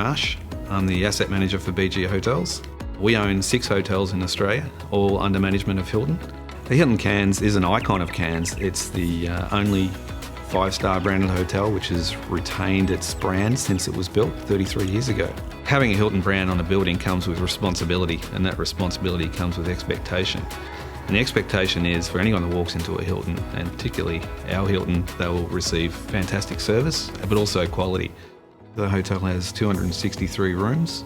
Marsh. I'm the asset manager for BG Hotels. We own 6 hotels in Australia, all under management of Hilton. The Hilton Cairns is an icon of Cairns. It's the only 5-star branded hotel which has retained its brand since it was built 33 years ago. Having a Hilton brand on a building comes with responsibility, and that responsibility comes with expectation. And the expectation is for anyone that walks into a Hilton, and particularly our Hilton, they will receive fantastic service, but also quality. The hotel has 263 rooms,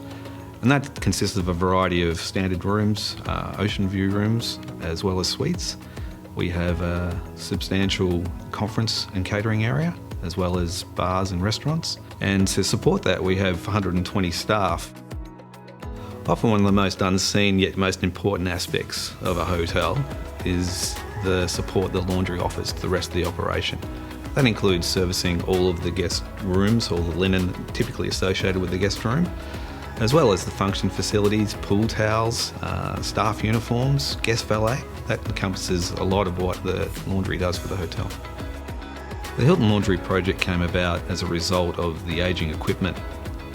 and that consists of a variety of standard rooms, ocean view rooms, as well as suites. We have a substantial conference and catering area, as well as bars and restaurants. And to support that, we have 120 staff. Often one of the most unseen yet most important aspects of a hotel is the support the laundry offers to the rest of the operation. That includes servicing all of the guest rooms, all the linen typically associated with the guest room, as well as the function facilities, pool towels, staff uniforms, guest valet. That encompasses a lot of what the laundry does for the hotel. The Hilton Laundry project came about as a result of the ageing equipment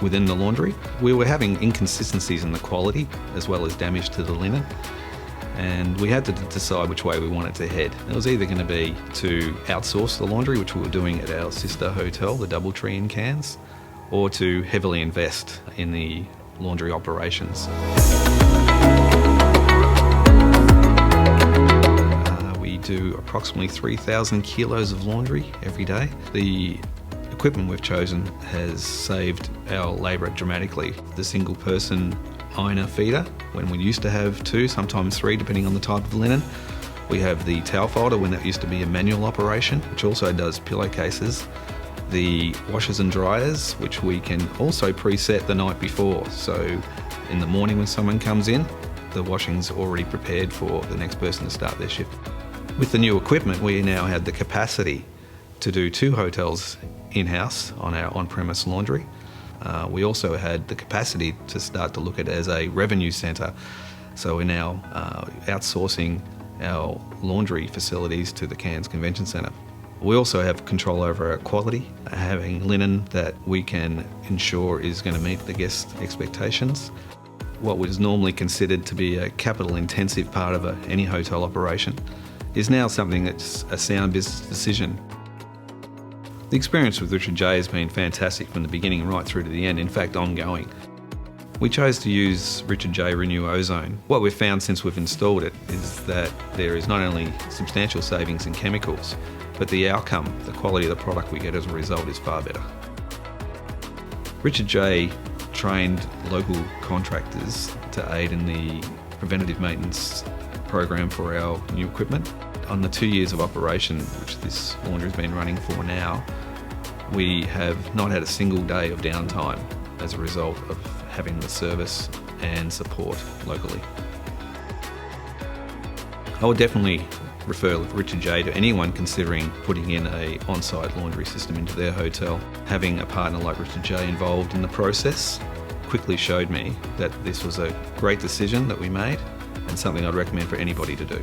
within the laundry. We were having inconsistencies in the quality as well as damage to the linen, and we had to decide which way we wanted to head. It was either going to be to outsource the laundry, which we were doing at our sister hotel, the Doubletree in Cairns, or to heavily invest in the laundry operations. We do approximately 3,000 kilos of laundry every day. The equipment we've chosen has saved our labour dramatically. The single person ironer feeder, when we used to have 2, sometimes 3 depending on the type of linen. We have the towel folder when that used to be a manual operation, which also does pillowcases. The washers and dryers, which we can also preset the night before. So in the morning when someone comes in, the washing's already prepared for the next person to start their shift. With the new equipment, we now had the capacity to do 2 hotels in-house on our on-premise laundry. We also had the capacity to start to look at it as a revenue centre. So we're now outsourcing our laundry facilities to the Cairns Convention Centre. We also have control over our quality, having linen that we can ensure is going to meet the guest expectations. What was normally considered to be a capital-intensive part of any hotel operation is now something that's a sound business decision. The experience with Richard J has been fantastic from the beginning right through to the end, in fact ongoing. We chose to use Richard J Renew Ozone. What we've found since we've installed it is that there is not only substantial savings in chemicals, but the outcome, the quality of the product we get as a result is far better. Richard J trained local contractors to aid in the preventative maintenance program for our new equipment. On the 2 years of operation, which this laundry has been running for now, we have not had a single day of downtime as a result of having the service and support locally. I would definitely refer Richard J to anyone considering putting in an on-site laundry system into their hotel. Having a partner like Richard J involved in the process quickly showed me that this was a great decision that we made and something I'd recommend for anybody to do.